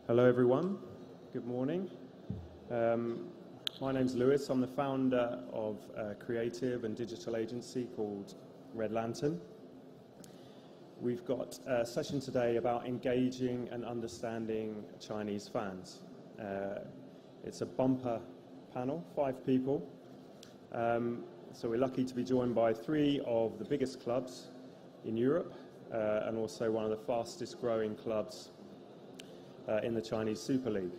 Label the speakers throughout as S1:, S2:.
S1: Hello everyone, good morning. My name's Lewis, I'm the founder of a creative and digital agency called Red Lantern. We've got a session today about engaging and understanding Chinese fans. It's a bumper panel, 5 people. So we're lucky to be joined by 3 of the biggest clubs in Europe and also one of the fastest growing clubs in the Chinese Super League.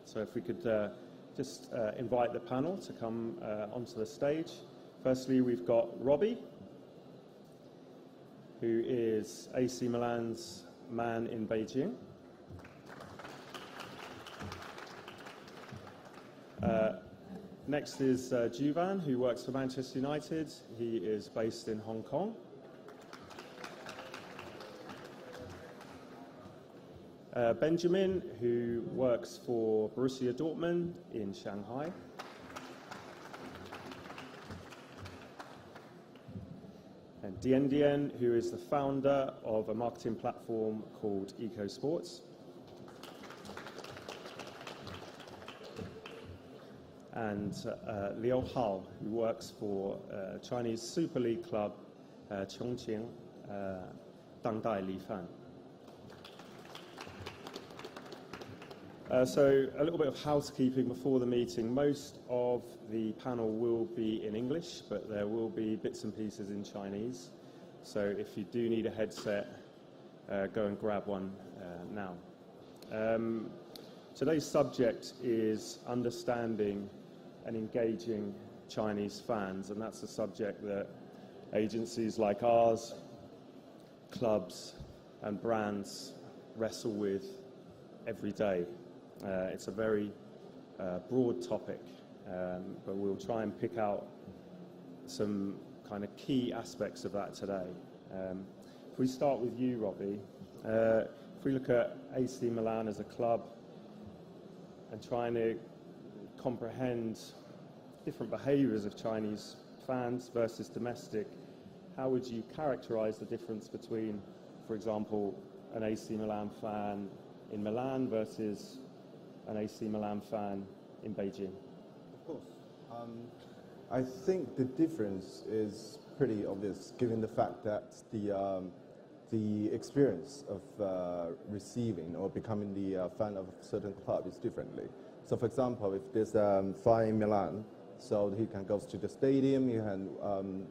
S1: So if we could just invite the panel to come onto the stage. Firstly, we've got Robbie, who is AC Milan's man in Beijing. Next is Juvan, who works for Manchester United. He is based in Hong Kong. Benjamin, who works for Borussia Dortmund in Shanghai. And Diandian, who is the founder of a marketing platform called ECOSPORTS. And Hao Liu, who works for Chinese Super League club Chongqing Dangdi Lifan. So a little bit of housekeeping before the meeting. Most of the panel will be in English, but there will be bits and pieces in Chinese. So if you do need a headset, go and grab one now. Today's subject is understanding and engaging Chinese fans, and that's a subject that agencies like ours, clubs and brands wrestle with every day. It's a very broad topic, but we'll try and pick out some kind of key aspects of that today. If we start with you, Robbie, if we look at AC Milan as a club and trying to comprehend different behaviours of Chinese fans versus domestic, how would you characterise the difference between, for example, an AC Milan fan in Milan versus an AC Milan fan in Beijing?
S2: Of course. I think the difference is pretty obvious, given the fact that the experience of receiving or becoming the fan of a certain club is differently. So, for example, if there's a fan in Milan, so he can go to the stadium, he can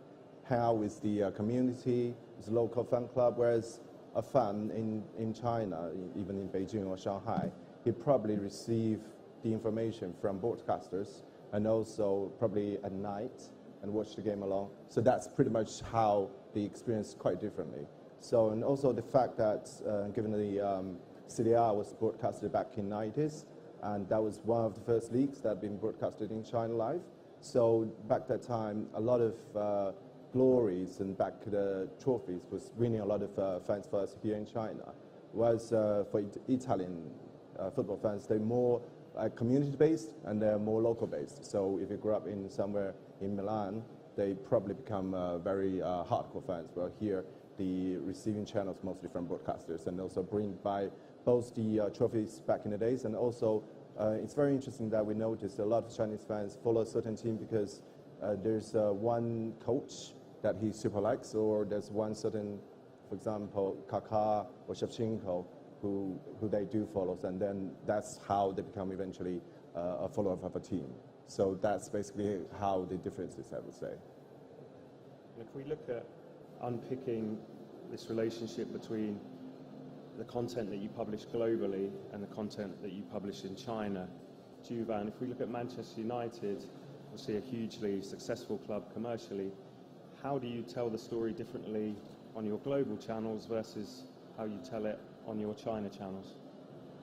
S2: hang out with the community, with the local fan club, whereas a fan in China, even in Beijing or Shanghai, he probably receive the information from broadcasters and also probably at night and watch the game along. So that's pretty much how they experience quite differently. So, and also the fact that given the Serie A was broadcasted back in the 90s, and that was one of the first leagues that had been broadcasted in China live. So back that time, a lot of glories and back the trophies was winning a lot of fans for us here in China. Whereas for Italian football fans, they're more community-based and they're more local-based. So if you grew up in somewhere in Milan, they probably become very hardcore fans. Well, here the receiving channels mostly from broadcasters and also bring by both the trophies back in the days, and also it's very interesting that we noticed a lot of Chinese fans follow a certain team because there's one coach that he super likes, or there's one certain, for example, Kaká or Shevchenko, who they do follow, and then that's how they become eventually a follower of a team. So that's basically how the difference is, I would say.
S1: And if we look at unpicking this relationship between the content that you publish globally and the content that you publish in China, Juvan, if we look at Manchester United, obviously a hugely successful club commercially, how do you tell the story differently on your global channels versus how you tell it on your China channels?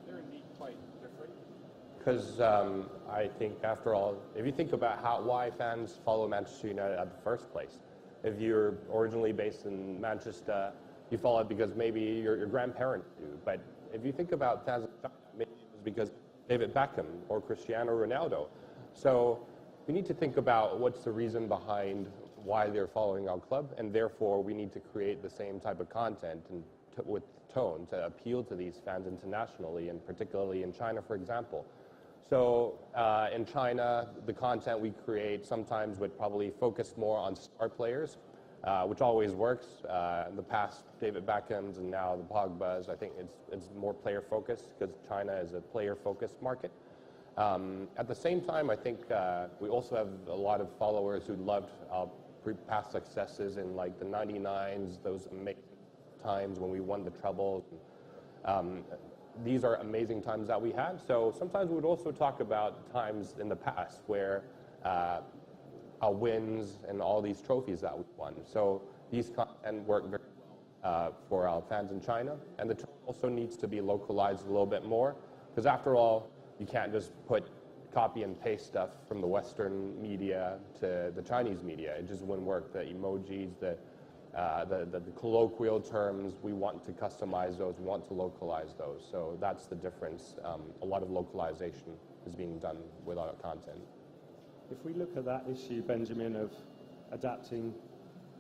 S3: They're indeed quite different. Because I think, after all, if you think about why fans follow Manchester United at the first place, if you're originally based in Manchester, you follow it because maybe your grandparents do. But if you think about fans of China, maybe it was because David Beckham or Cristiano Ronaldo. So we need to think about what's the reason behind why they're following our club, and therefore we need to create the same type of content and with tone to appeal to these fans internationally, and particularly in China, for example. So in China, the content we create sometimes would probably focus more on star players, which always works. In the past, David Beckham's and now the Pogba's, I think it's more player-focused because China is a player-focused market. At the same time, I think we also have a lot of followers who loved past successes in like the 99s, those amazing times when we won the treble. These are amazing times that we had. So sometimes we would also talk about times in the past where our wins and all these trophies that we won. So these content work very well for our fans in China. And the tone also needs to be localized a little bit more, because after all, you can't just put copy and paste stuff from the Western media to the Chinese media. It just wouldn't work. The emojis, the colloquial terms, we want to customize those, we want to localize those. So that's the difference. A lot of localization is being done with our content.
S1: If we look at that issue, Benjamin, of adapting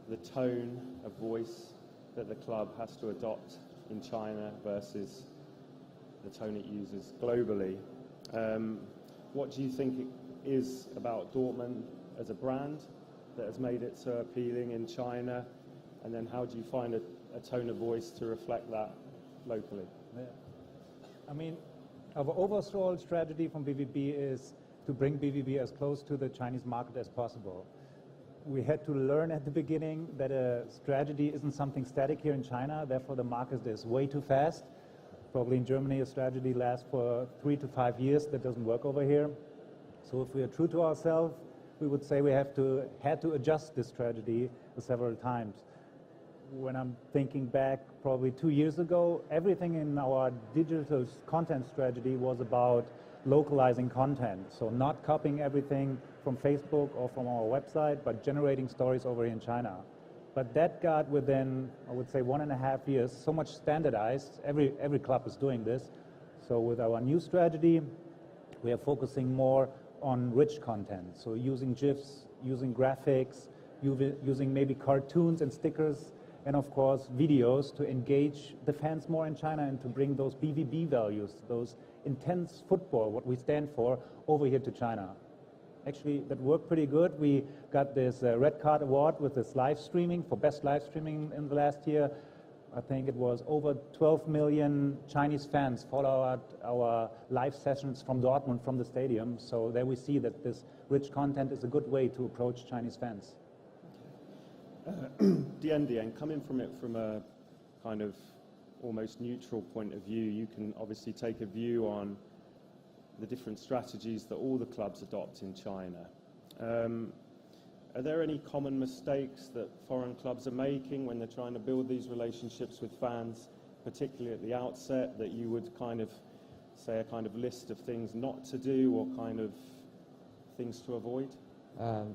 S1: the tone of voice that the club has to adopt in China versus the tone it uses globally, what do you think it is about Dortmund as a brand that has made it so appealing in China? And then how do you find a tone of voice to reflect that locally?
S4: Yeah. I mean, our overall strategy from BVB is to bring BVB as close to the Chinese market as possible. We had to learn at the beginning that a strategy isn't something static here in China, therefore the market is way too fast. Probably in Germany a strategy lasts for 3 to 5 years, that doesn't work over here. So if we are true to ourselves, we would say we had to adjust this strategy several times. When I'm thinking back probably 2 years ago, everything in our digital content strategy was about localizing content. So not copying everything from Facebook or from our website, but generating stories over here in China. But that got within, I would say, 1.5 years, so much standardized. Every club is doing this. So with our new strategy, we are focusing more on rich content. So using GIFs, using graphics, using maybe cartoons and stickers, and of course videos to engage the fans more in China and to bring those BVB values, those intense football, what we stand for, over here to China. Actually, that worked pretty good. We got this Red Card Award with this live streaming for best live streaming in the last year. I think it was over 12 million Chinese fans followed our live sessions from Dortmund, from the stadium. So there we see that this rich content is a good way to approach Chinese fans.
S1: Diandian, coming from it from a kind of almost neutral point of view, you can obviously take a view on the different strategies that all the clubs adopt in China. Are there any common mistakes that foreign clubs are making when they're trying to build these relationships with fans, particularly at the outset, that you would kind of say a kind of list of things not to do or kind of things to avoid?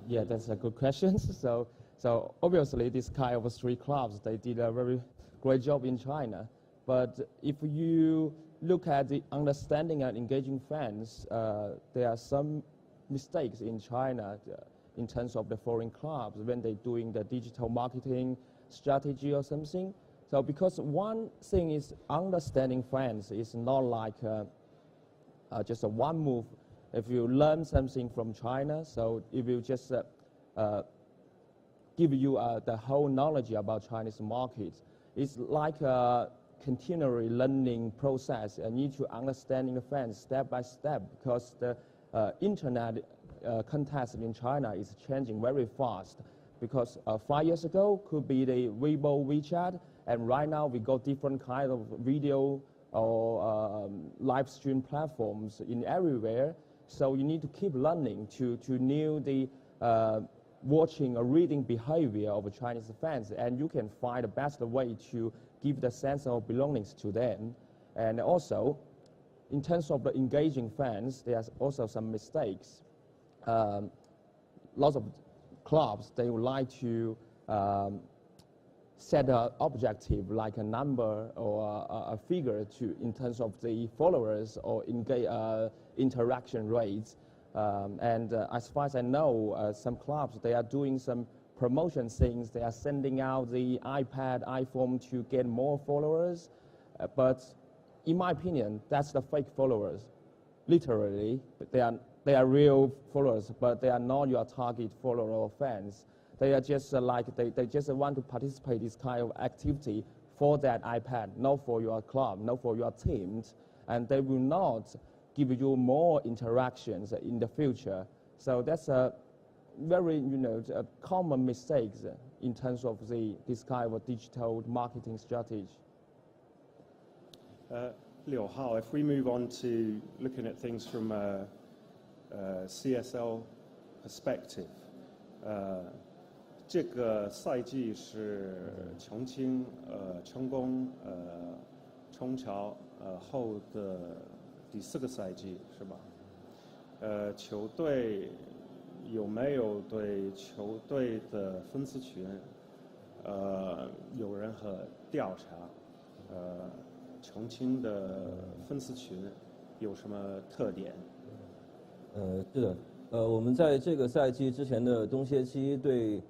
S5: Yeah, that's a good question. So obviously, this kind of 3 clubs, they did a very great job in China. But if you look at the understanding and engaging fans, there are some mistakes in China in terms of the foreign clubs when they're doing the digital marketing strategy or something. So because one thing is understanding fans is not like just a one move. If you learn something from China, so it will just give you the whole knowledge about Chinese markets. It's like a continually learning process. You need to understand the fans step by step because the internet context in China is changing very fast. Because 5 years ago could be the Weibo, WeChat, and right now we got different kind of video or live stream platforms in everywhere. So you need to keep learning to know the watching or reading behavior of Chinese fans, and you can find the best way to give the sense of belongings to them. And also, in terms of the engaging fans, there's also some mistakes. Lots of clubs, they would like to set an objective like a number or a figure in terms of the followers or interaction rates. As far as I know, some clubs, they are doing some promotion things. They are sending out the iPad, iPhone to get more followers. But in my opinion, that's the fake followers. Literally, they are real followers, but they are not your target follower or fans. They are just they just want to participate in this kind of activity for that iPad, not for your club, not for your teams, and they will not give you more interactions in the future. So that's a very, a common mistakes in terms of this kind of digital marketing strategy.
S1: Liu Hao, if we move on to looking at things from a CSL perspective, 这个赛季是重庆成功冲桥后的第4个赛季是吧？球队有没有对球队的粉丝群有任何调查？重庆的粉丝群有什么特点？
S6: 是的，我们在这个赛季之前的冬歇期对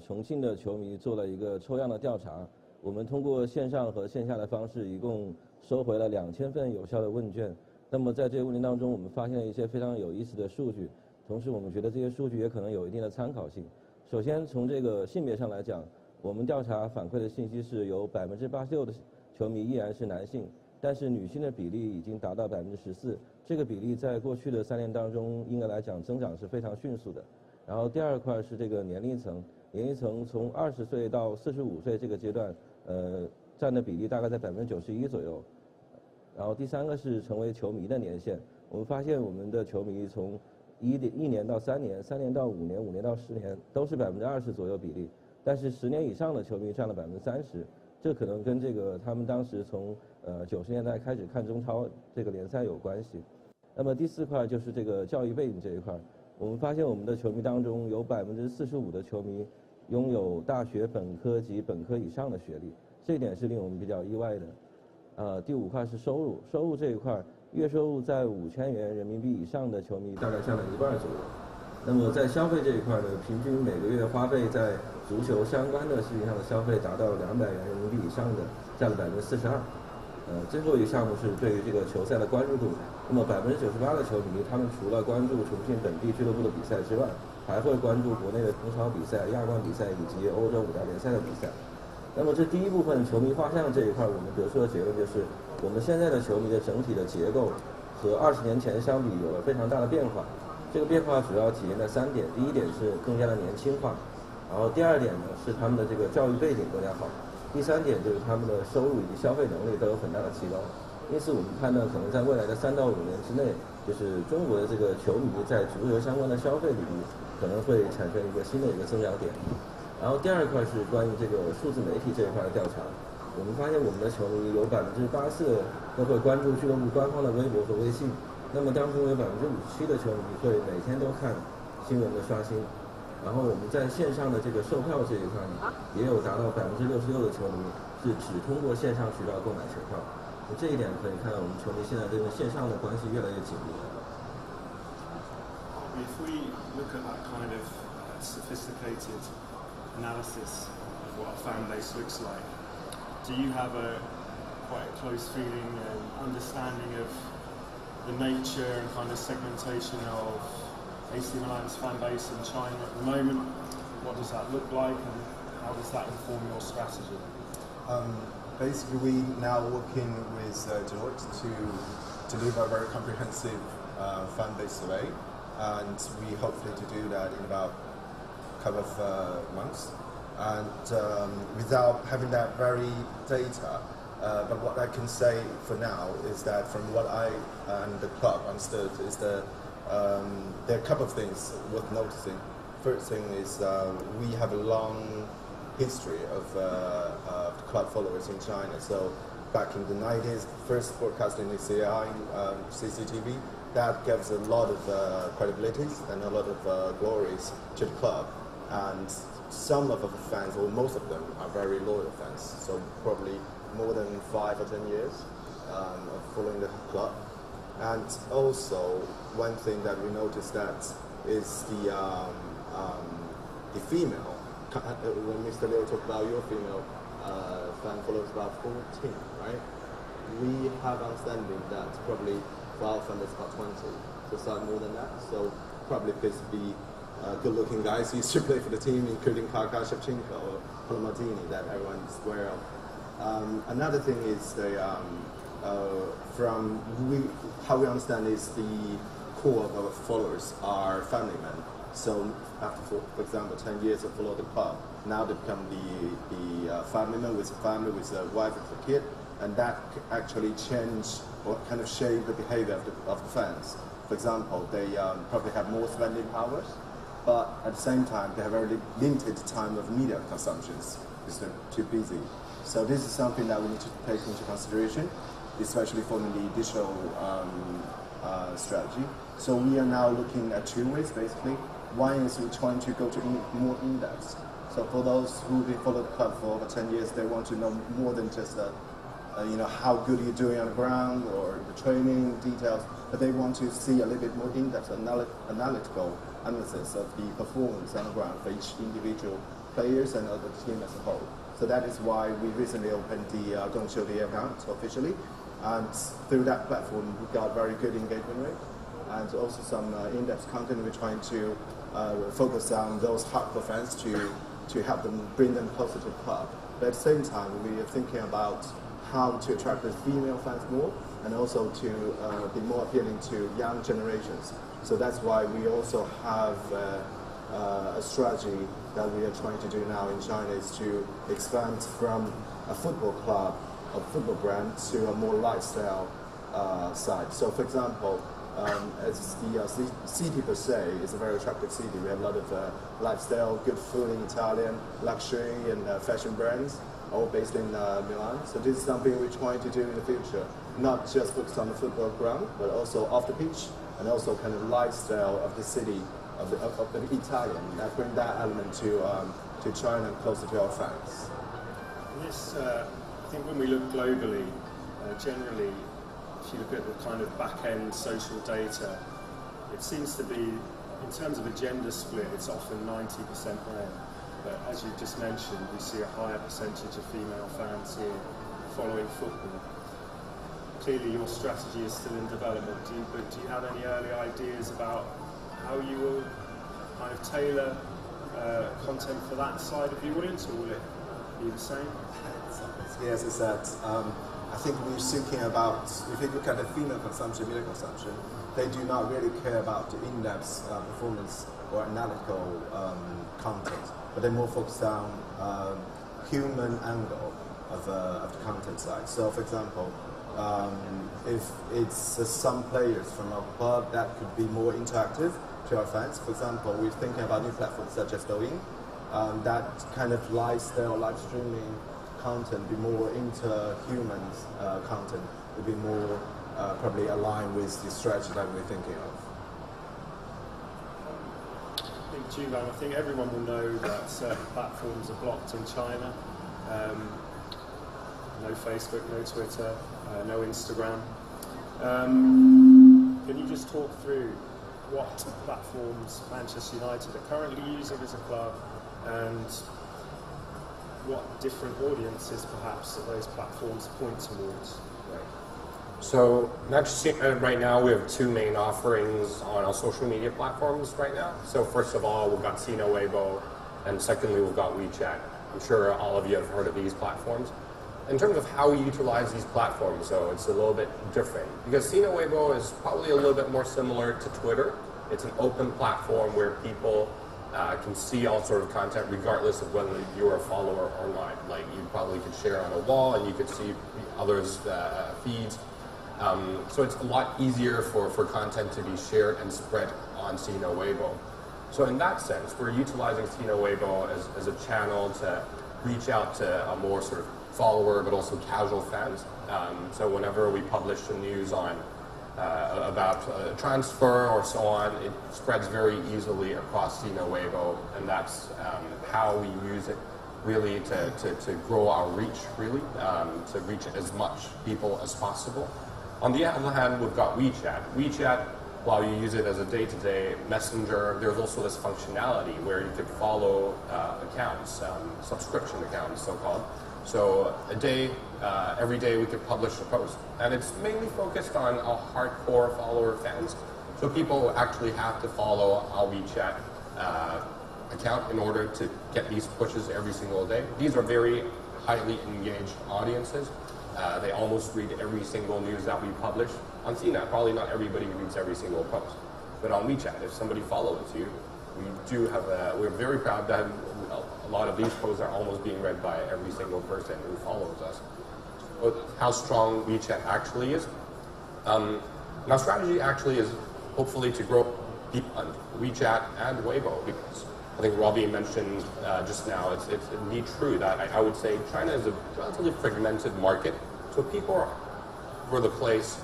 S6: 重庆的球迷做了一个抽样的调查，我们通过线上和线下的方式，一共收回了2000份有效的问卷。那么在这个问卷当中，我们发现了一些非常有意思的数据，同时我们觉得这些数据也可能有一定的参考性。首先从这个性别上来讲，我们调查反馈的信息是有86%的球迷依然是男性，但是女性的比例已经达到14%，这个比例在过去的3年当中应该来讲增长是非常迅速的。然后第二块是这个年龄层，年龄层从20岁到45岁这个阶段，占的比例大概在91%左右。然后第三个是成为球迷的年限，我们发现我们的球迷从1年到3年，3年到5年，5年到10年都是20%左右比例，但是10年以上的球迷占了30%，这可能跟这个他们当时从90年代开始看中超这个联赛有关系。那么第4块就是这个教育背景这一块，我们发现我们的球迷当中有45%的球迷拥有大学本科及本科以上的学历，这一点是令我们比较意外的。第5块是收入，收入这一块，月收入在5000元人民币以上的球迷大概占了1半左右。那么在消费这一块呢，平均每个月花费在足球相关的事情上的消费达到200元人民币以上的，占了42%。最后一个项目是对于这个球赛的关注度，那么98%的球迷，他们除了关注重庆本地俱乐部的比赛之外，还会关注国内的中超比赛、亚冠比赛以及欧洲5大联赛的比赛。那么这第一部分球迷画像这一块，我们得出的结论就是，我们现在的球迷的整体的结构和20年前相比有了非常大的变化。这个变化主要体现在3点，第一点是更加的年轻化，然后第2点呢是他们的这个教育背景更加好，第3点就是他们的收入以及消费能力都有很大的提高。因此我们判断可能在未来的3到5年之内，就是中国的这个球迷在足球相关的消费领域可能会产生一个新的增长点。然后第2块是关于这个数字媒体这一块的调查，我们发现我们的球迷有84%都会关注俱乐部官方的微博和微信，那么当中有57%的球迷会每天都看新闻的刷新。然后我们在线上的这个售票这一块呢，也有达到66%的球迷是只通过线上渠道购买球票。这一点可以看到我们球迷现在跟线上的关系越来越紧密。
S7: If we look at that kind of sophisticated analysis of what a fan base looks like, do you have quite a close feeling and understanding of the nature and kind of segmentation of AC Milan's fan base in China at the moment? What does that look like, and how does that inform your strategy?
S2: Basically, we now working with Deloitte to deliver a very comprehensive fan base survey, and we hopefully to do that in about a couple of months. And without having that very data, but what I can say for now is that from what I and the club understood is that there are a couple of things worth noticing. First thing is we have a long history of club followers in China. So back in the 90s, first broadcasting in CI, CCTV, that gives a lot of credibility and a lot of glories to the club. And some of the fans, or most of them, are very loyal fans. So probably more than 5 or 10 years of following the club. And also, one thing that we noticed that is the female. When Mr. Liu talked about your female fan followers, about 14, right? we have understanding that probably for our fund it's about 20, so slightly more than that. So probably because the good-looking guys used to play for the team, including Kaká, Shevchenko, or Polomadini, that everyone is aware of. Another thing is how we understand is the core of our followers are family men. So after, for example, 10 years of follow the club, now they become the family man with a family, with a wife and a kid, and that actually change or kind of shape the behavior of the fans. For example, they probably have more spending powers, but at the same time, they have very limited time of media consumptions because they're too busy. So this is something that we need to take into consideration, especially for the digital strategy. So we are now looking at two ways, basically. One is we're trying to go to more in-depth. So for those who have followed the club for over 10 years, they want to know more than just how good you're doing on the ground or the training details, but they want to see a little bit more in-depth analytical analysis of the performance on the ground for each individual players and other team as a whole. So that is why we recently opened the Gongqiu account officially, and through that platform we got very good engagement rate, and also some in-depth content. We're trying to focus on those hardcore fans to help them, bring them closer to the club. But at the same time, we are thinking about how to attract the female fans more, and also to be more appealing to young generations. So that's why we also have a strategy that we are trying to do now in China, is to expand from a football club, a football brand, to a more lifestyle side. So for example, as the city per se is a very attractive city. We have a lot of lifestyle, good food in Italian, luxury and fashion brands, all based in Milan. So this is something we're trying to do in the future, not just focus on the football ground, but also off the pitch, and also kind of lifestyle of the city, of the Italian, that bring that element to China and closer to our fans.
S1: This, I think when we look globally, generally, if you look at the kind of back-end social data, it seems to be, in terms of a gender split, it's often 90% men. But as you just mentioned, we see a higher percentage of female fans here following football. Clearly your strategy is still in development, but do you have any early ideas about how you will kind of tailor content for that side of the audience, or will it be the same?
S2: Yes, it's that. I think we're thinking about, if you look at the female consumption, media consumption, they do not really care about the in-depth performance or analytical content, but they're more focused on human angle of the content side. So for example, if it's some players from our club, that could be more interactive to our fans. For example, we're thinking about new platforms such as Douyin, that kind of lifestyle, live streaming content, be more inter-human content, would be more probably aligned with the strategy that we're thinking of.
S1: I think, Juvan, I think everyone will know that certain platforms are blocked in China. No Facebook, no Twitter, no Instagram. Can you just talk through what platforms Manchester United are currently using as a club, and what different audiences perhaps that those platforms point towards?
S3: So right now we have two main offerings on our social media platforms right now. So first of all, we've got Sina Weibo, and secondly we've got WeChat. I'm sure all of you have heard of these platforms. In terms of how we utilize these platforms, though, it's a little bit different, because Sina Weibo is probably a little bit more similar to Twitter. It's an open platform where people can see all sort of content regardless of whether you're a follower or not. Like, you probably could share on a wall and you could see others' feeds. So it's a lot easier for content to be shared and spread on Sina Weibo. So in that sense, we're utilizing Sina Weibo as a channel to reach out to a more sort of follower but also casual fans. So whenever we publish the news on about a transfer or so on, it spreads very easily across Sina Weibo, and that's how we use it really to grow our reach, really, to reach as much people as possible. On the other hand, we've got WeChat. WeChat, while you use it as a day-to-day messenger, there's also this functionality where you could follow accounts, subscription accounts, so-called. So every day we could publish a post. And it's mainly focused on our hardcore follower fans. So people actually have to follow our WeChat account in order to get these pushes every single day. These are very highly engaged audiences. They almost read every single news that we publish. On CNET, probably not everybody reads every single post. But on WeChat, if somebody follows you, we're very proud that a lot of these posts are almost being read by every single person who follows us. But how strong WeChat actually is. And our strategy actually is hopefully to grow on WeChat and Weibo, because I think Robbie mentioned just now, it's indeed true that I would say China is a relatively fragmented market. So people are all over the place.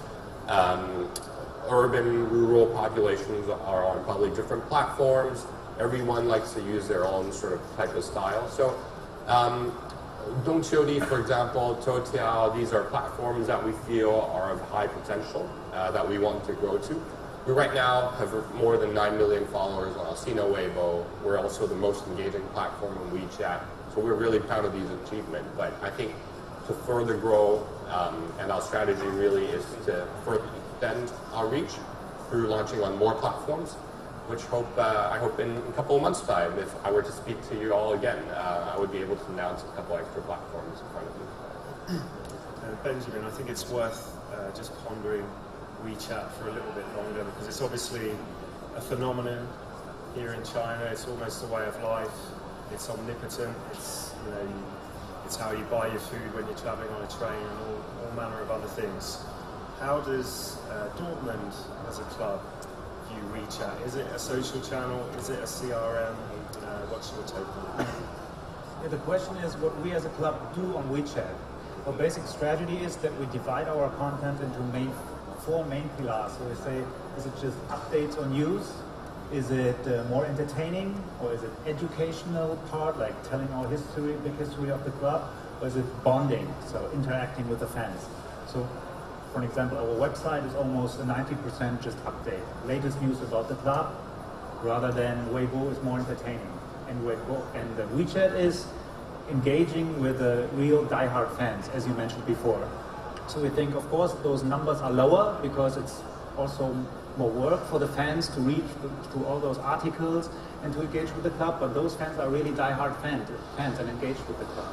S3: Urban, rural populations are on probably different platforms. Everyone likes to use their own sort of type of style. So Dongqiudi, for example, Toutiao, these are platforms that we feel are of high potential that we want to grow to. We right now have more than 9 million followers on Sina Weibo. We're also the most engaging platform on WeChat. So we're really proud of these achievements. But I think to further grow, and our strategy really is to further extend our reach through launching on more platforms, which I hope in a couple of months' time, if I were to speak to you all again, I would be able to announce a couple extra platforms in front of you.
S7: Benjamin, I think it's worth just pondering WeChat for a little bit longer, because it's obviously a phenomenon here in China. It's almost a way of life. It's omnipotent. It's, it's how you buy your food when you're traveling on a train, and all manner of other things. How does Dortmund as a club view WeChat? Is it a social channel? Is it a CRM? What's your take on that?
S4: Yeah, the question is what we as a club do on WeChat. Our basic strategy is that we divide our content into four main pillars. So we say, is it just updates on news? Is it more entertaining? Or is it educational part, like telling our history, the history of the club? Or is it bonding, so interacting with the fans? So, for example, our website is almost 90% just update. Latest news about the club, rather than Weibo is more entertaining. And the WeChat is engaging with the real diehard fans, as you mentioned before. So we think, of course, those numbers are lower because it's also more work for the fans to read through all those articles and to engage with the club, but those fans are really diehard fans and engaged with the club.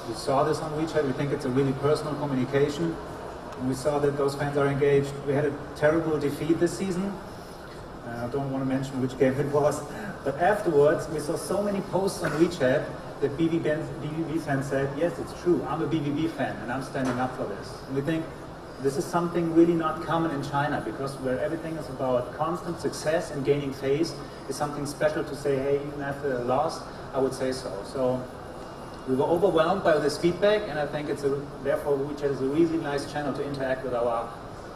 S4: We saw this on WeChat. We think it's a really personal communication. And we saw that those fans are engaged. We had a terrible defeat this season. I don't want to mention which game it was, but afterwards we saw so many posts on WeChat that BVB fans said, yes, it's true, I'm a BVB fan and I'm standing up for this. And we think this is something really not common in China, because where everything is about constant success and gaining face is something special to say, hey, even after a loss, I would say so. So we were overwhelmed by this feedback, and I think therefore WeChat is a really nice channel to interact with our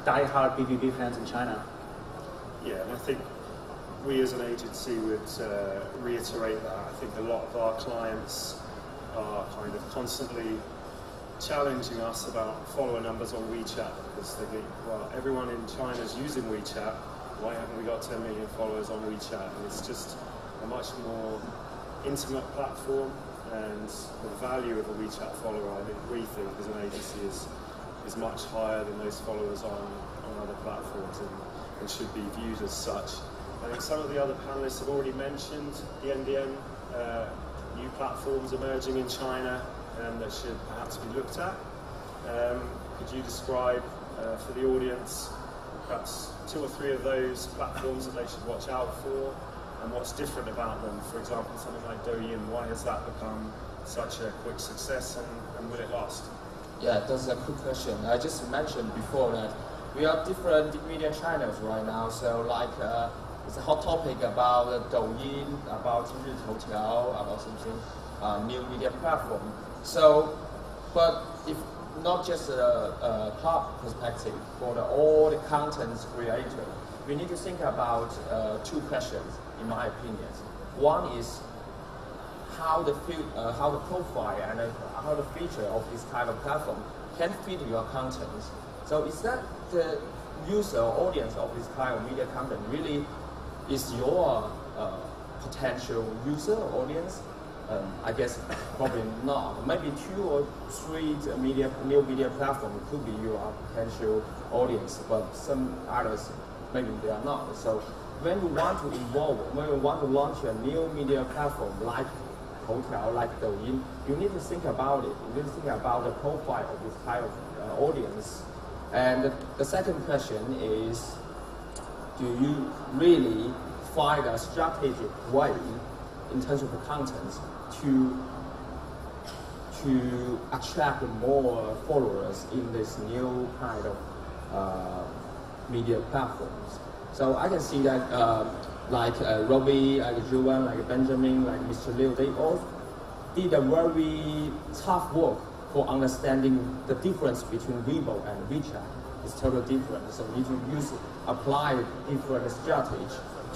S4: die-hard BVB fans in China.
S7: Yeah, and I think we as an agency would reiterate that. I think a lot of our clients are kind of constantly challenging us about follower numbers on WeChat, because they think, well, everyone in China is using WeChat, why haven't we got 10 million followers on WeChat? And it's just a much more intimate platform, and the value of a WeChat follower, I think we think as an agency is much higher than those followers on other platforms, and should be viewed as such. I think some of the other panelists have already mentioned Diandian, new platforms emerging in China that should perhaps be looked at. Could you describe for the audience perhaps 2 or 3 of those platforms that they should watch out for, and what's different about them? For example, something like Douyin, why has that become such a quick success, and will it last?
S5: Yeah, that's a good question. I just mentioned before that we have different media channels right now. So like it's a hot topic about Douyin, about Toutiao, about something new media platform. So, but if not just a club perspective, for all the content creator, we need to think about 2 questions, in my opinion. One is how the profile and how the feature of this kind of platform can fit your content. So is that the user or audience of this kind of media content really is your potential user audience? I guess probably not. Maybe 2 or 3 new media platforms could be your potential audience, but some others maybe they are not. So when you want to evolve, when you want to launch a new media platform like hotel, like Douyin, you need to think about it. You need to think about the profile of this kind of audience. And the second question is, do you really find a strategic way in terms of the content to attract more followers in this new kind of media platforms? So I can see that like Robbie, like Juvan, like Benjamin, like Mr. Liu, they all did a very tough work for understanding the difference between Weibo and WeChat. It's totally different. So we need to apply different strategy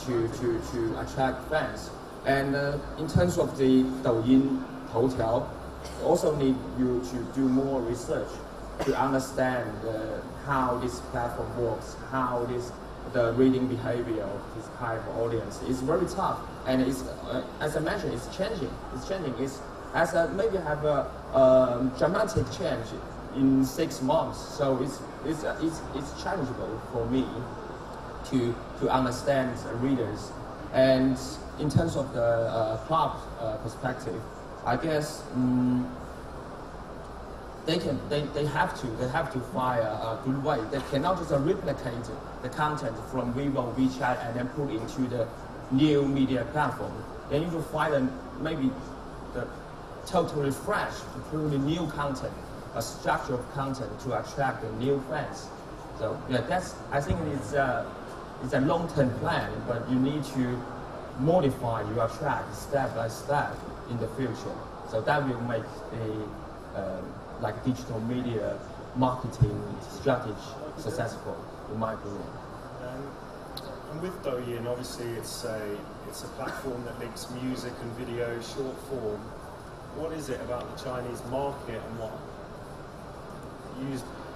S5: to attract fans. And in terms of the Douyin hotel, also need you to do more research to understand how this platform works, how the reading behavior of this kind of audience is very tough, and it's as I mentioned, it's changing. Maybe have a dramatic change in 6 months. So it's challengeable for me to understand readers. And in terms of the club perspective, I guess they have to find a good way. They cannot just replicate the content from Weibo, WeChat, and then put into the new media platform. They need to find maybe the totally fresh, completely new content, a structure of content to attract the new fans. So yeah, I think it's a long-term plan, but you need to modify your track step by step in the future. So that will make like digital media marketing strategy successful, in my opinion.
S1: And with Douyin, obviously it's a platform that links music and video short form. What is it about the Chinese market and what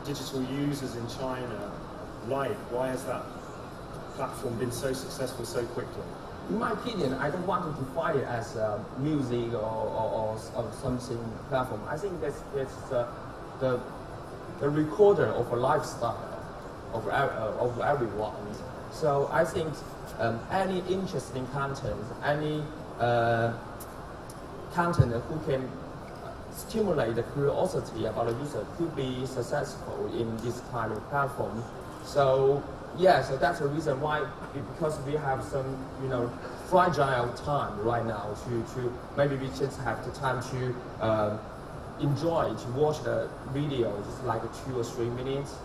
S1: digital users in China like? Why has that platform been so successful so quickly?
S5: In my opinion, I don't want to define it as music or something platform. I think that's the recorder of a lifestyle of everyone. So I think any interesting content, any content who can stimulate the curiosity about a user could be successful in this kind of platform. So yeah, so that's the reason why, because we have some, fragile time right now to maybe we just have the time to enjoy, to watch the video just like 2 or 3 minutes.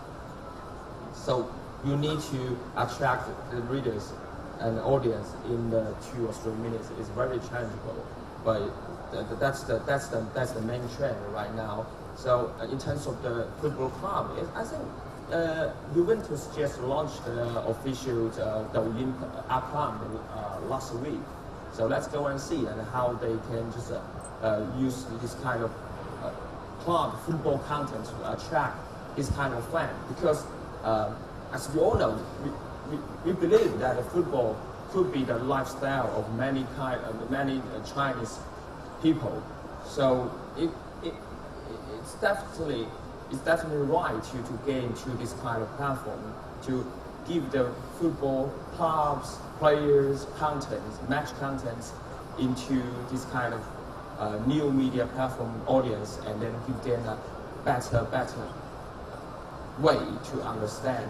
S5: So you need to attract the readers and the audience in the 2 or 3 minutes. It's very challengeable, but that's the main trend right now. So in terms of the football club, I think Juventus just launched the official Douyin account last week. So let's go and see and how they can just use this kind of club football content to attract this kind of fan. Because as we all know, we believe that football could be the lifestyle of many Chinese people. So it's definitely right to get into this kind of platform to give the football clubs, players, match content into this kind of new media platform audience, and then give them a better way to understand,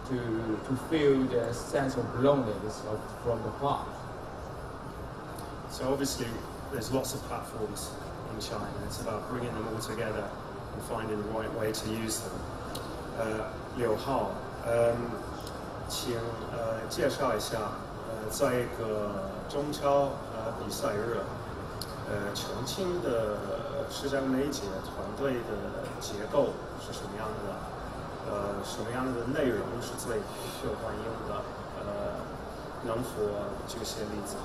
S5: to feel the sense of belongingness from the club.
S1: So obviously there's lots of platforms in China. It's about bringing them all together and finding the right way to use them. Liu Hao, 请介绍一下，在一个中超比赛日，重庆的社交媒体团队的结构是什么样的？什么样的内容是最受欢迎的？能否举些例子？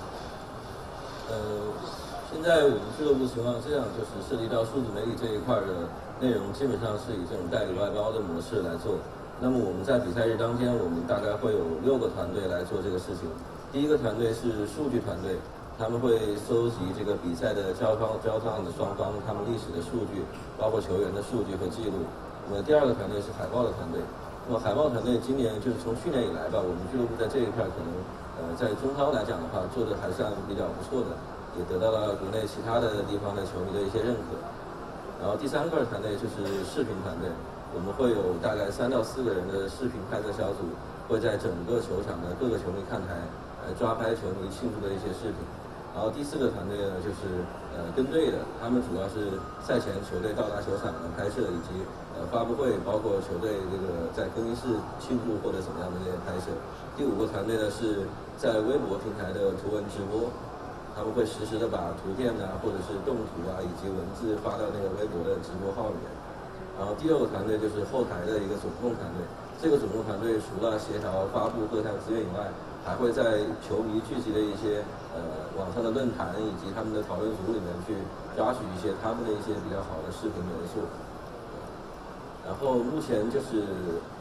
S6: 现在我们俱乐部情况这样，就是涉及到数字媒体这一块的内容，基本上是以这种代理外包的模式来做。那么我们在比赛日当天，我们大概会有6个团队来做这个事情。第一个团队是数据团队，他们会收集这个比赛的交战的双方他们历史的数据，包括球员的数据和记录。那么第二个团队是海报的团队。那么海报团队今年就是从去年以来吧，我们俱乐部在这一块可能在中超来讲的话做的还算比较不错的，也得到了国内其他的地方的球迷的一些认可。然后第三块团队就是视频团队，我们会有大概3到4个人的视频拍摄小组，会在整个球场的各个球迷看台抓拍球迷庆祝的一些视频。然后第4个团队呢，就是跟队的，他们主要是赛前球队到达球场的拍摄，以及发布会，包括球队这个在更衣室庆祝或者怎么样的这些拍摄。第5个团队呢是在微博平台的图文直播，他们会实时的把图片啊，或者是动图啊，以及文字发到那个微博的直播号里面。然后第6个团队就是后台的一个总控团队，这个总控团队除了协调发布各项资源以外，还会在球迷聚集的一些网上的论坛以及他们的讨论组里面去抓取一些他们的一些比较好的视频元素。然后目前就是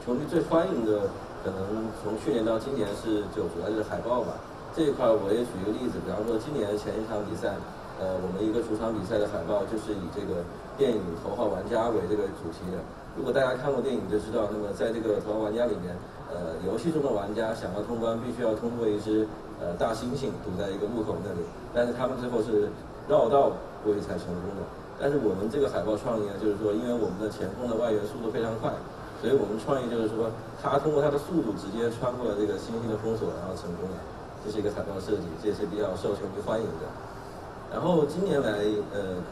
S6: 球迷最欢迎的，可能从去年到今年主要就是海报吧。这一块我也举一个例子，比方说今年前一场比赛，我们一个主场比赛的海报就是以这个电影《头号玩家》为这个主题的。如果大家看过电影就知道，那么在这个《头号玩家》里面，游戏中的玩家想要通关，必须要通过一只大猩猩堵在一个路口那里，但是他们最后是绕道过去才成功的。但是我们这个海报创意呢，就是说，因为我们的前锋的外援速度非常快，所以我们创意就是说，他通过他的速度直接穿过了这个猩猩的封锁，然后成功了。这是一个海报设计，这也是比较受球迷欢迎的。然后今年来，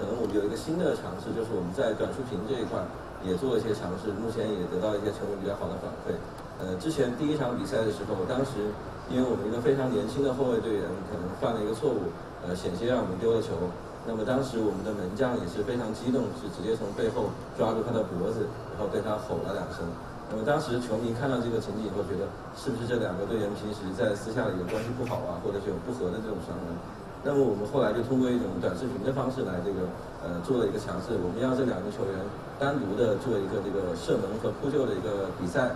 S6: 可能我们有一个新的尝试，就是我们在短视频这一块也做了一些尝试，目前也得到一些球迷比较好的反馈。之前第1场比赛的时候，当时因为我们一个非常年轻的后卫队员可能犯了一个错误，险些让我们丢了球。那么当时我们的门将也是非常激动，是直接从背后抓住他的脖子，然后对他吼了2声。那么当时球迷看到这个情景以后，觉得是不是这2个队员平时在私下里有关系不好啊，或者是有不和的这种传闻？那么我们后来就通过一种短视频的方式来做了一个尝试，我们让这2个球员单独的做一个这个射门和扑救的一个比赛。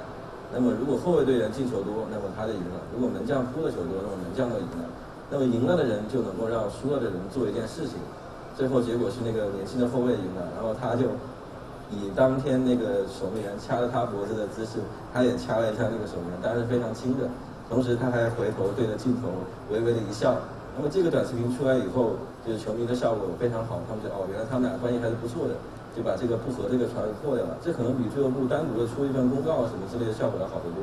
S6: 那么如果后卫队员进球多，那么他就赢了；如果门将扑的球多，那么门将就赢了。那么赢了的人就能够让输了的人做一件事情。最后结果是那个年轻的后卫赢了，然后他就以当天那个守门员掐着他脖子的姿势，他也掐了一下那个守门员，当然是非常轻的。同时他还回头对着镜头微微的一笑。那么这个短视频出来以后，就是球迷的效果非常好，他们觉得原来他们俩关系还是不错的，就把这个不和这个传闻破掉了。这可能比俱乐部单独的出一份公告什么之类的效果要好得多。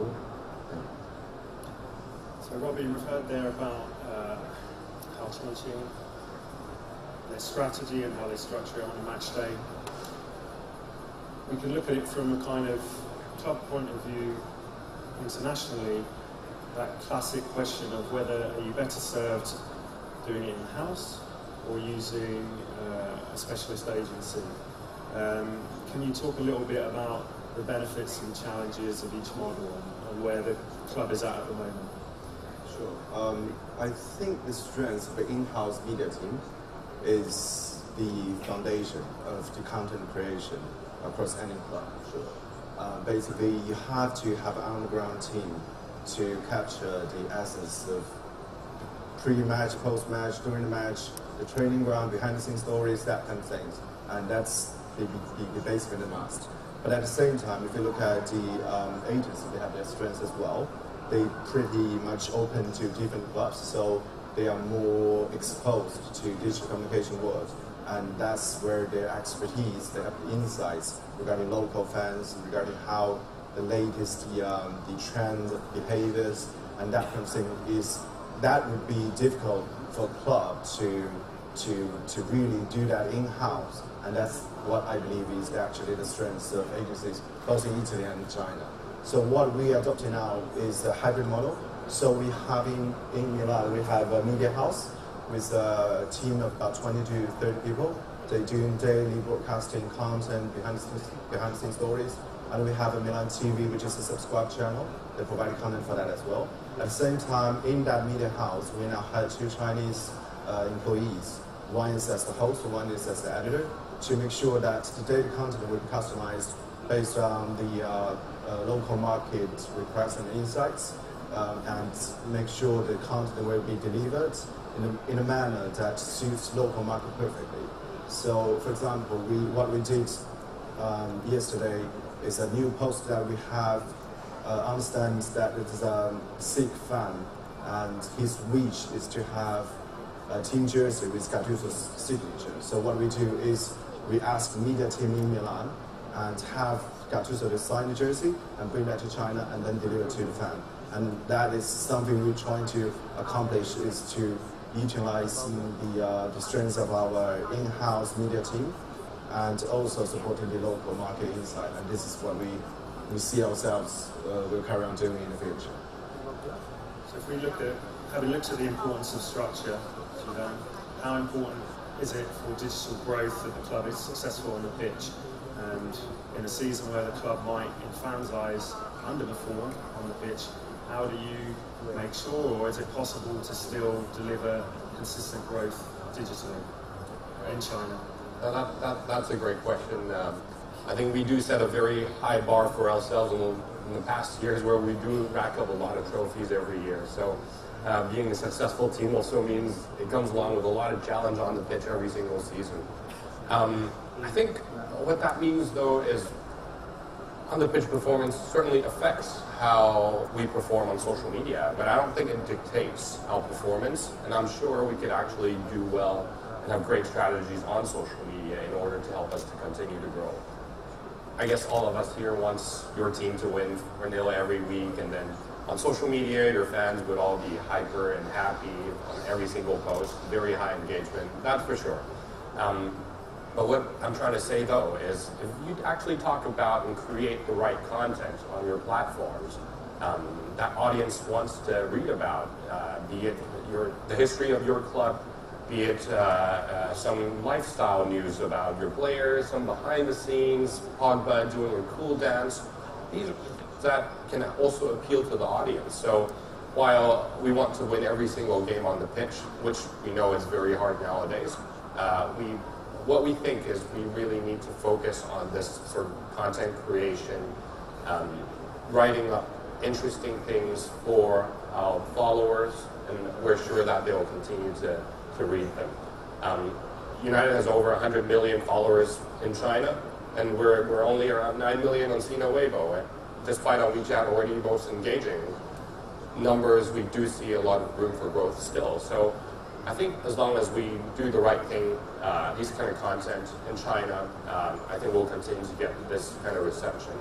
S7: So Robbie, we've heard there about how Chongqing, their strategy and how they structure it on a match day. We can look at it from a kind of club point of view internationally, that classic question of whether are you better served doing it in-house or using a specialist agency. Can you talk a little bit about the benefits and challenges of each model and where the club is at the moment?
S2: Sure. I think the strength of the in-house media team is the foundation of the content creation across any club. Sure. Basically, you have to have an on-the-ground team to capture the essence of pre-match, post-match, during the match, the training ground, behind-the-scenes stories, that kind of things. And that's the basic and the must. But at the same time, if you look at the agencies, they have their strengths as well. They're pretty much open to different clubs, so they are more exposed to digital communication world. And that's where their expertise, their insights regarding local fans, regarding how the latest, the trend, behaviors, and that kind of thing that would be difficult for a club to really do that in-house. And that's what I believe is actually the strengths of agencies, both in Italy and China. So what we are adopting now is a hybrid model. So we have in Milan, we have a media house with a team of about 20 to 30 people. They're doing daily broadcasting content, behind the scenes stories. And we have a Milan TV, which is a subscribe channel. They provide content for that as well. At the same time, in that media house, we now have 2 Chinese employees. One is as the host, one is as the editor, to make sure that the daily content will be customized based on the local market requests and insights, and make sure the content will be delivered in a manner that suits local market perfectly. So, for example, what we did yesterday is a new post that we have understands that it is a Sikh fan, and his wish is to have a team jersey with Gattuso's signature. So what we do is we ask the media team in Milan and have Gattuso to sign the jersey and bring that to China and then deliver to the fan. And that is something we're trying to accomplish, is to utilize the strengths of our in-house media team and also supporting the local market inside. And this is what we see ourselves will carry on doing in the future.
S7: So if we look at, having looked at the importance of structure, how important is it for digital growth that the club is successful on the pitch? And in a season where the club might, in fans' eyes, underperform on the pitch, how do you make sure, or is it possible to still deliver consistent growth digitally in China?
S3: That's a great question. I think we do set a very high bar for ourselves in the past years, where we do rack up a lot of trophies every year. So being a successful team also means it comes along with a lot of challenge on the pitch every single season. I think what that means, though, is on the pitch performance certainly affects how we perform on social media, but I don't think it dictates our performance, and I'm sure we could actually do well and have great strategies on social media in order to help us to continue to grow. I guess all of us here wants your team to win for nil every week, and then on social media your fans would all be hyper and happy on every single post, very high engagement, that's for sure. But what I'm trying to say, though, is if you actually talk about and create the right content on your platforms that audience wants to read about, be it the history of your club, be it some lifestyle news about your players, some behind the scenes, Pogba doing a cool dance, that can also appeal to the audience. So while we want to win every single game on the pitch, which we know is very hard nowadays, what we think is we really need to focus on this sort of content creation, writing up interesting things for our followers, and we're sure that they'll continue to read them. United has over 100 million followers in China, and we're only around 9 million on Sina Weibo. Despite our WeChat already most engaging numbers, we do see a lot of room for growth still. So I think as long as we do the right thing, these kind of content in China, I think we'll continue to get this kind of reception.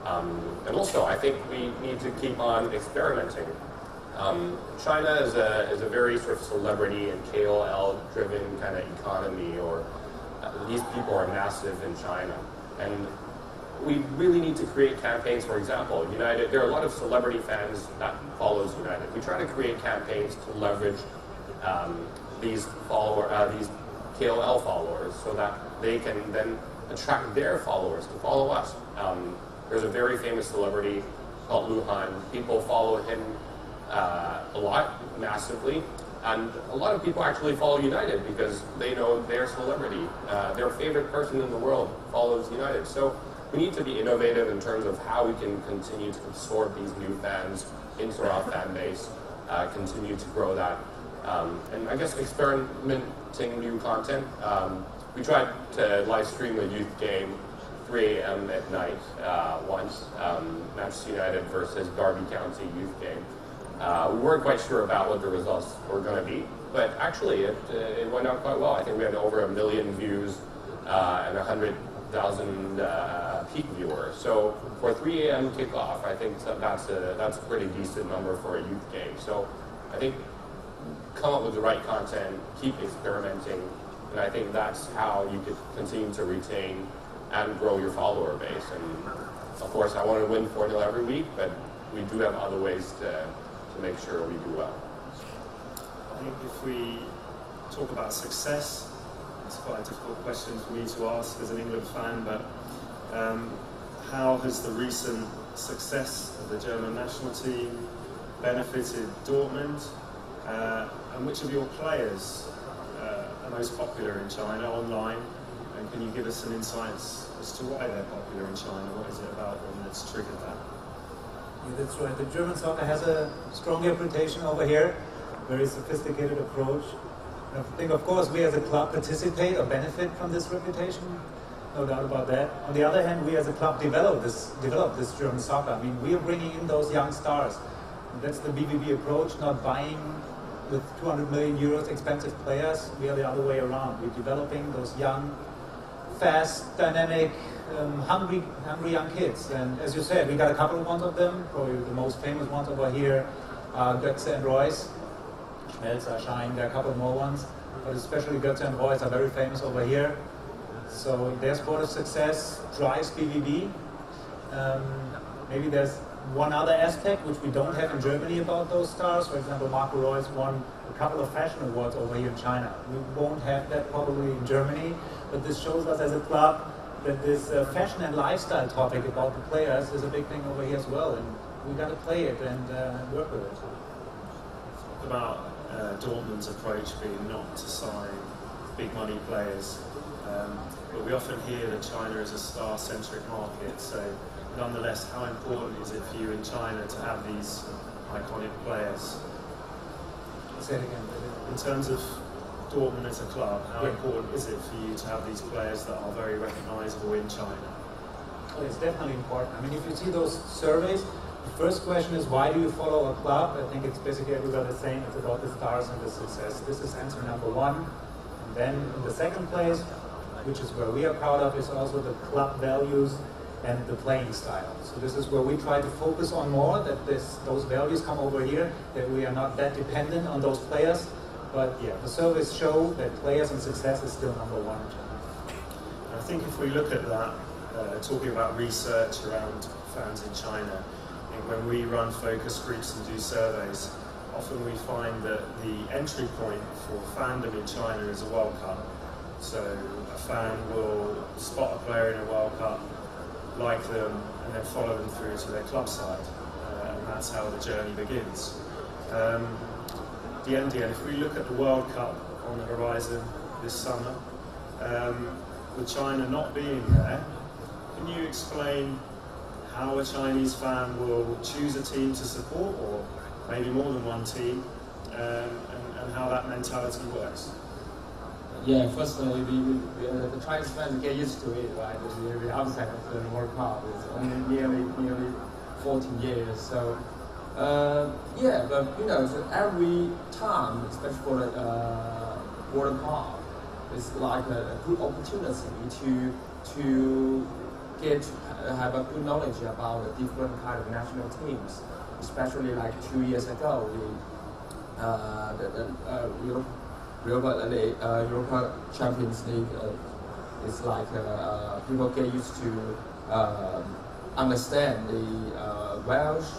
S3: And also, I think we need to keep on experimenting. China is a very sort of celebrity and KOL-driven kind of economy, or these people are massive in China. And we really need to create campaigns. For example, United, there are a lot of celebrity fans that follows United. We try to create campaigns to leverage these KOL followers so that they can then attract their followers to follow us. There's a very famous celebrity called Luhan. People follow him a lot, massively, and a lot of people actually follow United because they know their celebrity, their favorite person in the world follows United. So we need to be innovative in terms of how we can continue to absorb these new fans into our fan base, continue to grow that. And I guess experimenting new content. We tried to live stream a youth game, 3 a.m. at night once, Manchester United versus Derby County youth game. We weren't quite sure about what the results were going to be, but actually it went out quite well. I think we had over 1 million views and 100,000 peak viewers. So for 3 a.m. kickoff, I think that's a pretty decent number for a youth game. So I think come up with the right content, keep experimenting, and I think that's how you could continue to retain and grow your follower base. And of course, I want to win 4-0 every week, but we do have other ways to make sure we do well.
S7: I think if we talk about success, it's quite a difficult question for me to ask as an England fan, but how has the recent success of the German national team benefited Dortmund? And which of your players are most popular in China online? And can you give us some insights as to why they're popular in China? What is it about them that's triggered that?
S4: Yeah, that's right. The German soccer has a strong reputation over here. very sophisticated approach. I think, of course, we as a club participate or benefit from this reputation, no doubt about that. On the other hand, we as a club develop this German soccer. I mean, we are bringing in those young stars. That's the BVB approach, not buying with 200 million euros expensive players. We are the other way around. We're developing those young, fast, dynamic, hungry young kids. And as you said, we got a couple of ones of them. Probably the most famous ones over here are Götze and Royce. Schmelz are Schein, there are a couple more ones. But especially Götze and Royce are very famous over here. So their sport of success drives BVB. Maybe there's one other aspect which we don't have in Germany about those stars. For example, Marco Reus won a couple of fashion awards over here in China. We won't have that probably in Germany, but this shows us as a club that this fashion and lifestyle topic about the players is a big thing over here as well, and we got to play it and work with it.
S1: About Dortmund's approach being not to sign big money players, but we often hear that China is a star-centric market, so nonetheless, how important is it for you in China to have these iconic players?
S4: Say it again.
S1: In terms of Dortmund as a club, how important is it for you to have these players that are very recognizable in China?
S4: Well, it's definitely important. I mean, if you see those surveys, the first question is, why do you follow a club? I think it's basically everybody saying it's about the stars and the success. This is answer number one. And then in the second place, which is where we are proud of, is also the club values and the playing style. So this is where we try to focus on more, that those values come over here, that we are not that dependent on those players. But yeah, the surveys show that players and success is still number one.
S1: I think if we look at that, talking about research around fans in China, I think when we run focus groups and do surveys, often we find that the entry point for fandom in China is a World Cup. So a fan will spot a player in a World Cup, like them, and then follow them through to their club side. And that's how the journey begins. Diandian, if we look at the World Cup on the horizon this summer, with China not being there, can you explain how a Chinese fan will choose a team to support, or maybe more than one team, and how that mentality works?
S8: Yeah, first of all, the Chinese fans get used to it, right? The outside of the World Cup is only nearly 14 years. So, yeah, but you know, so every time, especially for the World Cup, it's like a good opportunity to have a good knowledge about the different kind of national teams. Especially like 2 years ago, Europa Champions League is like people get used to understand the Welsh,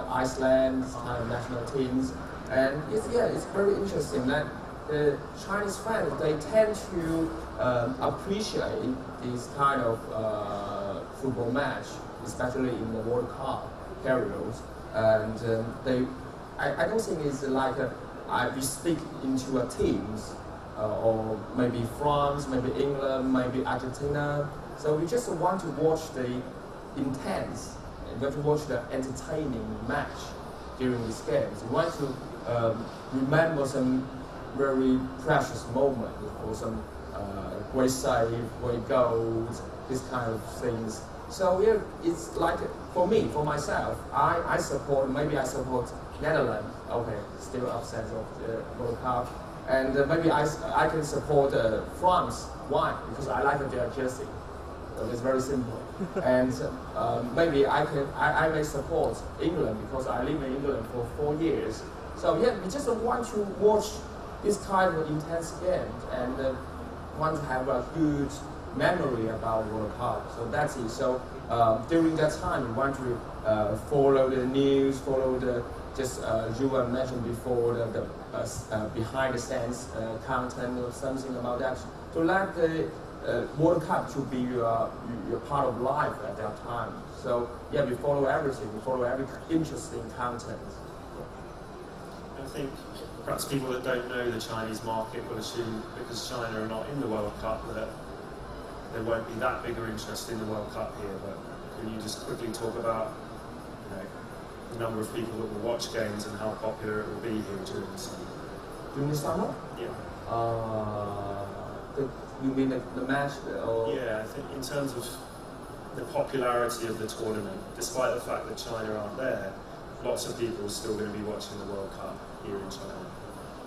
S8: Iceland kind of national teams, and it's very interesting that the Chinese fans, they tend to appreciate this kind of football match, especially in the World Cup periods, and I don't think it's like we stick into a teams, or maybe France, maybe England, maybe Argentina. So we just want to watch the intense, we want to watch the entertaining match during these games. We want to remember some very precious moments, or some great save, great goals, this kind of things. So yeah, it's like, for me, for myself, I support Netherlands. Okay, still upset of the World Cup, and maybe I can support France. Why? Because I like their jersey. It's very simple. And maybe I may support England because I live in England for 4 years. So yeah, we just want to watch this kind of intense game and want to have a good memory about World Cup. So that's it. So during that time, we want to follow the news, follow the Juvan mentioned before, the behind the scenes content or something about that. To let the World Cup to be your part of life at that time. So yeah, we follow everything. We follow every interesting content.
S1: I think perhaps people that don't know the Chinese market will assume because China are not in the World Cup that there won't be that bigger interest in the World Cup here. But can you just quickly talk about the number of people that will watch games and how popular it will be here during the summer?
S8: during the summer?
S7: Yeah.
S8: You mean the match? Or?
S7: Yeah, I think in terms of the popularity of the tournament, despite the fact that China aren't there, lots of people are still going to be watching the World Cup here in China.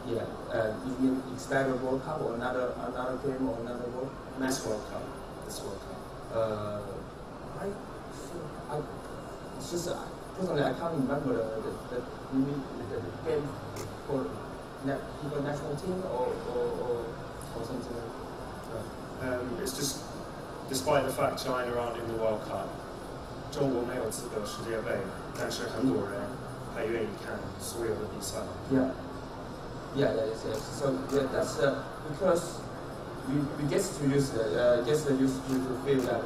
S8: Yeah, you expect a World Cup or another game or another World match?
S7: This World Cup.
S8: It's just personally I can't remember the game for either national team or something like that.
S7: It's just, despite the fact China aren't in the World Cup, 中国没有资格世界杯，但是很多人还愿意看所有的比赛。
S8: Yeah, so yeah, that's because we get used to feel that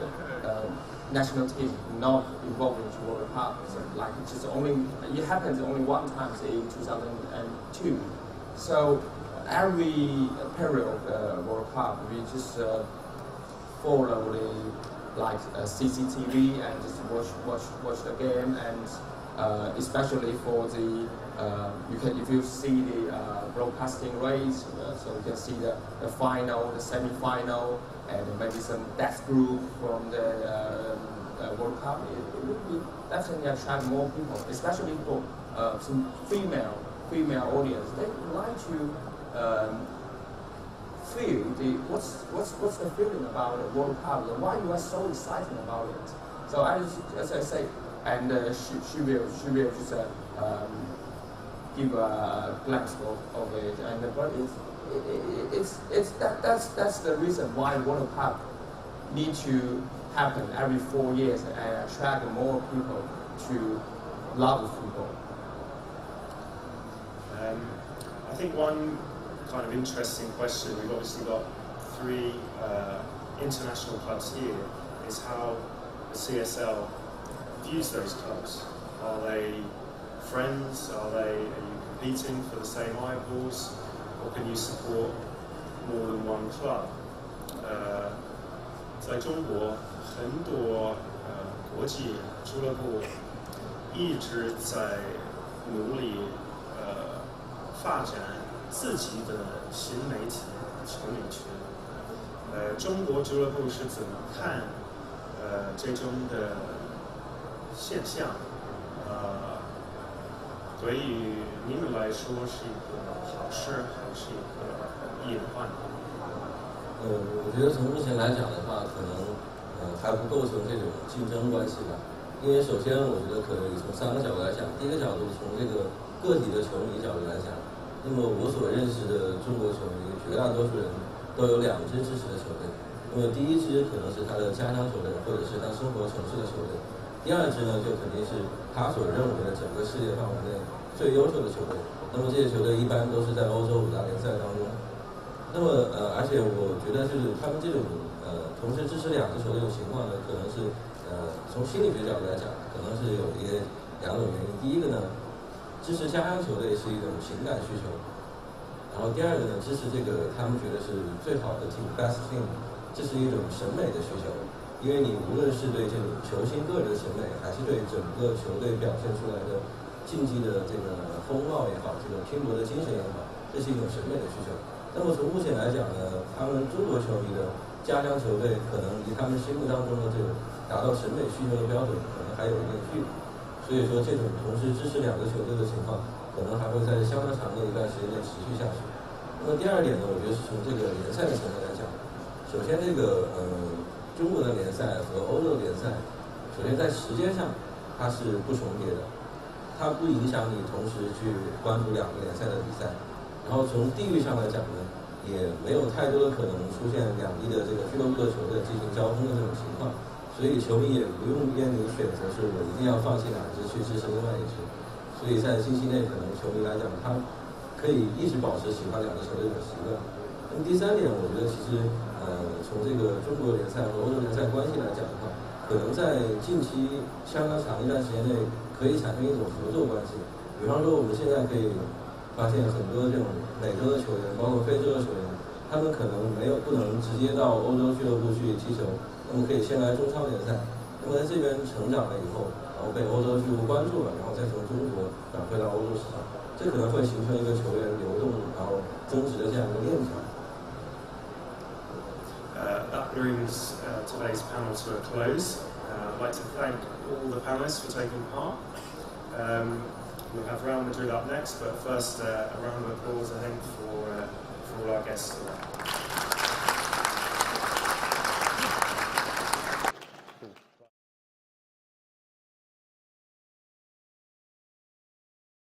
S8: national team not involved in World Cup. So like it happens only one time in 2002. So every period of the World Cup, we just follow like CCTV and just watch the game, and especially for the if you see the broadcasting rates, so you can see the final, the semi-final, and maybe some death group from the World Cup. It would be definitely attract more people, especially for some female audience. They like to feel what's the feeling about the World Cup and why you are so excited about it. So as I say, and she will just give a glance of it, and but that's the reason why World Cup need to happen every 4 years and attract more people to love football.
S7: I think one kind of interesting question, we've obviously got 3 international clubs here, is how the CSL views those clubs. Are they friends? Are you competing for the same eyeballs? Or can you support more than one club? 在中国，很多国际俱乐部一直在努力发展自己的新媒体球迷群。中国俱乐部是怎么看这种的现象？对于你们来说是一个好事还是一个隐患？
S6: 我觉得从目前来讲的话，可能还不构成这种竞争关系吧。因为首先，我觉得可以从3个角度来讲。第一个角度，从这个个体的球迷角度来讲，那么我所认识的中国球迷，绝大多数人都有2支支持的球队。那么第一支可能是他的家乡球队，或者是他生活城市的球队；第2支呢，就肯定是他所认为的整个世界范围内最优秀的球队。那么这些球队一般都是在欧洲5大联赛当中。那么而且我觉得就是他们这种同时支持2支球队的情况呢，可能是从心理学角度来讲，可能是有2种原因。第一个呢，支持家乡球队是一种情感需求，然后第2个呢，支持这个他们觉得是最好的 team best team， 这是一种审美的需求。因为你无论是对这种球星个人的审美，还是对整个球队表现出来的竞技的这个风貌也好，这个拼搏的精神也好，这是一种审美的需求。那么从目前来讲呢，他们中国球迷的家乡球队可能离他们心目当中的这种达到审美需求的标准可能还有一点距离，所以说这种同时支持2个球队的情况，可能还会在相当长的一段时间内持续下去。那么第2点呢，我觉得是从这个联赛的层面来讲，首先这个中国的联赛和欧洲联赛，首先在时间上它是不重叠的，它不影响你同时去关注2个联赛的比赛。然后从地域上来讲呢，也没有太多的可能出现2地的这个俱乐部的球队进行交锋的这种情况，所以球迷也不用面临选择是我一定要放弃哪支去支持另外一支。所以在近期内，可能球迷来讲，他可以一直保持喜欢2个球队的习惯。那么第3点，我觉得其实从这个中国联赛和欧洲联赛关系来讲的话，可能在近期相当长一段时间内可以产生一种合作关系。比方说，我们现在可以发现很多这种美洲的球员，包括非洲的球员，他们可能不能直接到欧洲俱乐部去踢球，那么可以先来中超联赛，那么在这边成长了以后，然后被欧洲俱乐部关注了，然后再从中国转回到欧洲市场，这可能会形成一个球员流动然后增值的这样一个链条。
S7: That brings today's panel to a close. I'd like to thank all the panelists for taking part. We'll have Real Madrid up next, but first a round of applause